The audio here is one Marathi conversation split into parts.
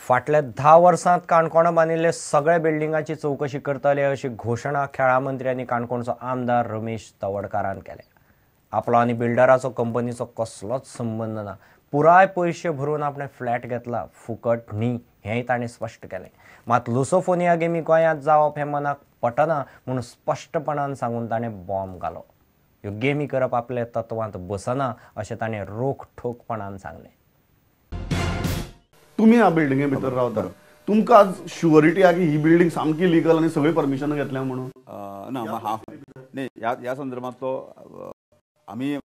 फाटल्या 10 वर्सांत काणकोणा बांदिल्ले सगळे बिल्डिंगाची चौकशी करतले अशी घोषणा खेळा मंत्र्यांनी काणकोणचो आमदार रमेश तवडकारान केले। आपलो आनी बिल्डराचो कंपनीचो कसलोच संबंध ना, पुराय पैसे भरून आपणे फ्लॅट घेतला, फुकट न्ही हेंय ताणें स्पश्ट केलें। मात लुसोफोनिया गेमी गोंयांत जावप हें मनाक पटना म्हणून स्पश्टपणान सांगून ताणें बॉम्ब घालो। ह्यो गेमी करप आपल्या तत्वांत बसना अशें ताणें रोखठोकपणान सांगलें। तुम्ही ह्या बिल्डिंगे भितर रावता, तुमकां आज शुअरिटी आहा की ही बिल्डिंग सामकी लिगल आनी सगळी परमिशन घेतल्या म्हणून? ना नाही, ह्या संदर्भातलो आम्ही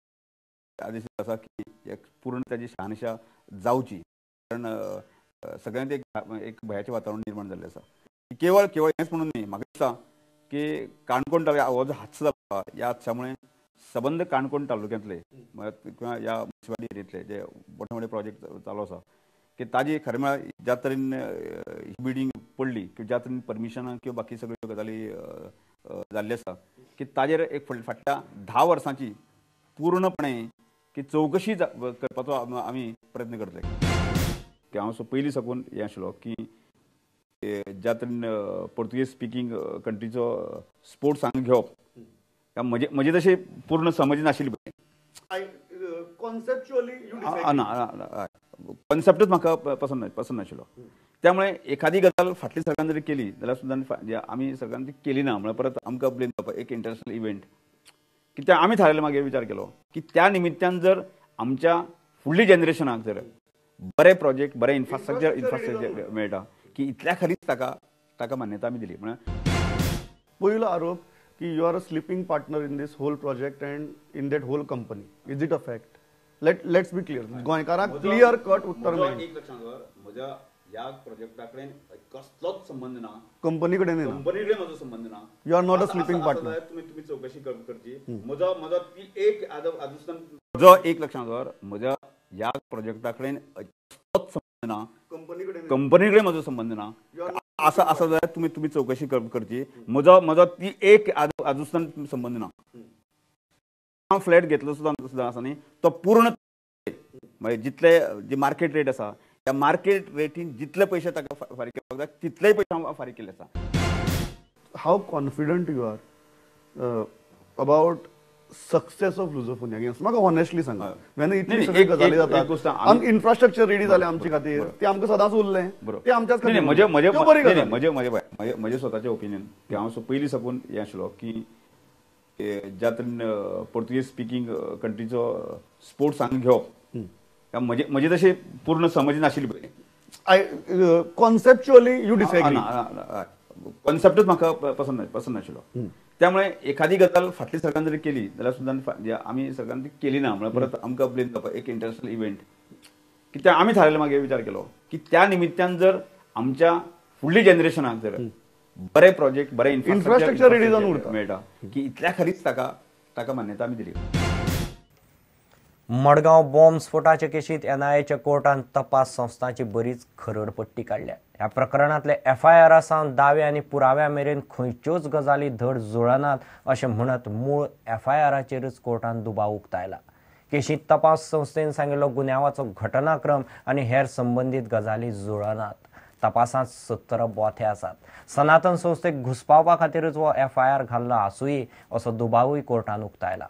आदेश आसा की एक पूर्ण त्याची शहानिशा जावची, कारण सगळ्यांत एक भयाचें वातावरण निर्माण जाल्लें आसा। केवळ हेंच म्हणून न्ही, म्हाका दिसता की काणकोण हो जो हादसो जालो ह्या हादसामुळे सबंद काणकोण तालुक्यांतले किंवा ह्या म्युनिसिपालिटी एरियेंतले जे मोठे मोठे प्रोजेक्ट चालू आसा की ताजी खरें म्हळ्यार ज्या तरेन ही बिल्डींग पडली किंवा ज्या तरेन परमिशनां किंवा बाकी सगळ्यो गजाली जाल्ले आसा की ताजेर एक फाटल्या 10 वर्सांची पूर्णपणे की चौकशी करपाचो आमी प्रयत्न करतले। की हांव पयलीं साकून हें आशिल्लो की ज्या तरेन पोर्तुगीज स्पिकींग कंट्रीचो स्पोर्ट्स हांगा घेवप म्हजे तशें पूर्ण समज नाशिल्ली। कॉन्सेप्टच म्हाका पसंद नाशिल्लो। त्यामुळे एखादी गजाल फाटली सरकारान जरी केली जाल्यार सुद्दां आमी सरकारान ती केली ना म्हळ्यार परत आमकां ब्लेम जावप। एक इंटरनॅशनल इव्हेंट की त्या आमी थारायलें, मागीर विचार केलो की त्या निमित्यान जर आमच्या फुडली जनरेशनाक जर बरे प्रोजेक्ट, बरे इन्फ्रास्ट्रक्चर मेळटा की इतल्या खालीच ताका मान्यता आमी दिली। म्हळ्यार पयलो आरोप की you are a sleeping partner in this whole project and in that whole company, is it a fact? Let's be clear, गोंयकारांक क्लियर कट उत्तर मेळ्ळें। एक लक्षात दवर, म्हज्या ह्या प्रोजेक्टा कडेन कसलोच संबंध ना, कंपनी कडेन म्हजो संबंध ना। You are not a sleeping partner. तुम्ही चौकशी करची। म्हजो ती एक म्हजो एक लक्षात दवर, म्हज्या ह्या प्रोजेक्टा कडेन कसलोच संबंध ना, कंपनी कडेन म्हजो संबंध ना। असं जाल्यार तुम्ही चौकशी करची। म्हजो ती एक आजुस्तान संबंध ना। फ्लॅट घेतलो सुद्दां आसा न्ही, तो पूर्ण जितले जी मार्केट रेट आसा त्या मार्केट रेटीन जितले पैसे ताका फारीक करपाक जाय तितलेय पैसे हांव फारीक केले आसा। How confident you are about success of Lusofonia Games? म्हाका ऑनेस्टली सांगा, वेन इतली सगळी गजाली जातात, इन्फ्रास्ट्रक्चर रेडी जालें आमचे खातीर, ते आमकां सदांच उरलें, ते आमच्याच खातीर। म्हजे स्वताचें ओपिनियन की हांव पयलीं साकून हें आशिल्लो की ज्या तरेन पोर्तुगीज स्पिकींग कंट्रीचो स्पोर्ट्स हांगा घेवप म्हजे तशें पूर्ण समज नाशिल्ली। कॉन्सेप्च्युअली यू डिसएग्री? कॉन्सेप्टच म्हाका पसंद नाशिल्लो। त्यामुळे एखादी गजाल फाटली सरकारान जरी केली जाल्यार सुद्दां आमी सरकारान ती केली ना म्हळ्यार परत आमकां ब्लेम जावप। एक इंटरनॅशनल इव्हेंट की त्या आमी थारायलें, मागीर विचार केलो की त्या निमित्यान जर आमच्या फुडली जनरेशनाक जर बरे प्रोजेक्ट, बरे इन्फ्रास्ट्रक्चर रेडी जावन मेळटा की इतल्या खालीच ताका मान्यता आमी दिली। मडगांव बॉम्ब स्फोटाचे केशींत NIAच्या कोर्टान तपास संस्थांची बरीच खरडपट्टी काडल्या। ह्या प्रकरणांतले FIR सावन दावे आनी पुराव्या मेरेन खंयच्योच गजाली धड जुळनात अशें म्हणत मूळ FIRचेरच कोर्टान दुबाव उक्तायला। केशींत तपास संस्थेन सांगिल्लो गुन्यांवाचो घटनाक्रम आनी हेर संबंदीत गजाली जुळनात। तपासांत 17 बोथे आसात। सनातन संस्थेक घुसपावपा खातीरच हो FIR घाल्लो आसूय असो दुबावूय कोर्टान उक्तायला।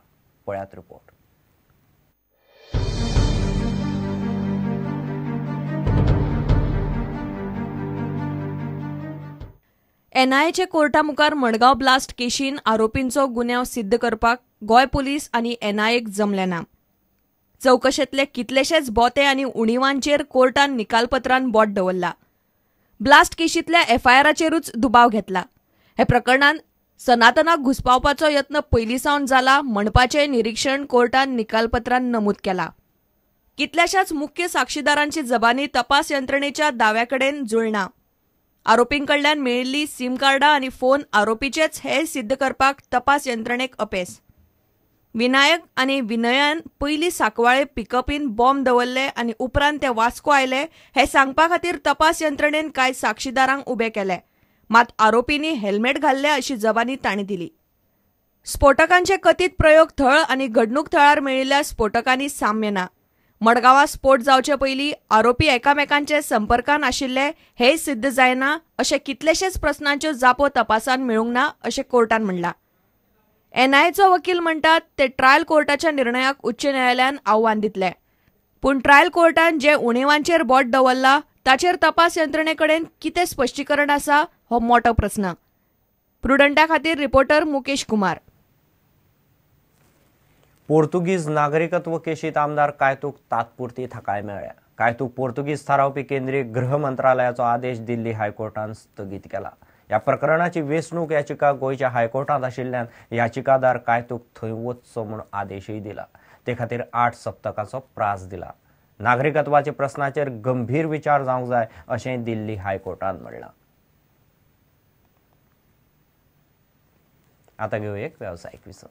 पळयात रिपोर्ट। NIAचे कोर्टा मुखार मडगांव ब्लास्ट केशीन आरोपींचो गुन्यांव सिद्ध करपाक गोंय पुलीस आनी NIAक जमलें ना। चौकशेंतले कितलेशेच बोते आनी उणिवांचेर कोर्टान निकालपत्रान बोट दवरला। ब्लास्ट केशींतल्या FIRचेरूच दुबाव घेतला। हे प्रकरणान सनातनाक घुसपावपाचो यत्न पयलींसावन जाला म्हणपाचें निरीक्षण कोर्टान निकालपत्रान नमूद केला। कितल्याशाच मुख्य साक्षीदारांची जबानी तपास यंत्रणेच्या दाव्याकडेन जुळना। आरोपींकडल्यान मेळिल्ली सिम कार्डां आनी फोन आरोपीचेच हे सिद्ध करपाक तपास यंत्रणेक अपेस। विनायक आनी विनयान पयलीं साकवाळे पिकअपीन बॉम्ब दवरले आनी उपरांत ते वास्को आयले हे सांगपा खातीर तपास यंत्रणेन कांय साक्षीदारांक उबे केले, मात आरोपींनी हेल्मेट घाल्ले अशी जबानी तांणी दिली। स्फोटकांचे कथीत प्रयोग थळ आनी घडणूक थळार मेळिल्ल्या स्फोटकांनी साम्य ना। मडगांवां स्फोट जावचे पयलीं आरोपी एकामेकांचे संपर्कांत आशिल्ले हेय सिद्ध जायना अशे कितलेशेच प्रस्नांच्यो जापो तपासान मेळूंक ना अशें कोर्टान म्हणलां. एनआयएचो वकील म्हणटात ते ट्रायल कोर्टाच्या निर्णयाक उच्च न्यायालयान आव्हान दितले. पूण ट्रायल कोर्टान जे उणिवांचेर बोट दवरला ताचेर तपास यंत्रणे कडेन कितें स्पश्टीकरण आसा हो मोठो प्रस्न. प्रुडंटा खातीर रिपोर्टर मुकेश कुमार. पोर्तुगीज नागरिकत्व केशीत आमदार कायतूक तात्पुरती थाकाय मेळ्ळ्या. कायतूक पोर्तुगीज थारावपी केंद्रीय गृह मंत्रालयाचो आदेश दिल्ली हायकोर्टान स्थगीत केला. ह्या प्रकरणाची वेंचणूक याचिका गोंयच्या हायकोर्टांत आशिल्ल्यान याचिकादार कायतूक थंय वचचो म्हूण आदेशय दिला. ते खातीर 8 सप्तकाचो प्रास दिला. नागरिकत्वाच्या प्रस्नाचेर गंभीर विचार जावंक जाय अशेंय दिल्ली हायकोर्टान म्हणलां. आतां घेवया एक वेवसायीक विसर.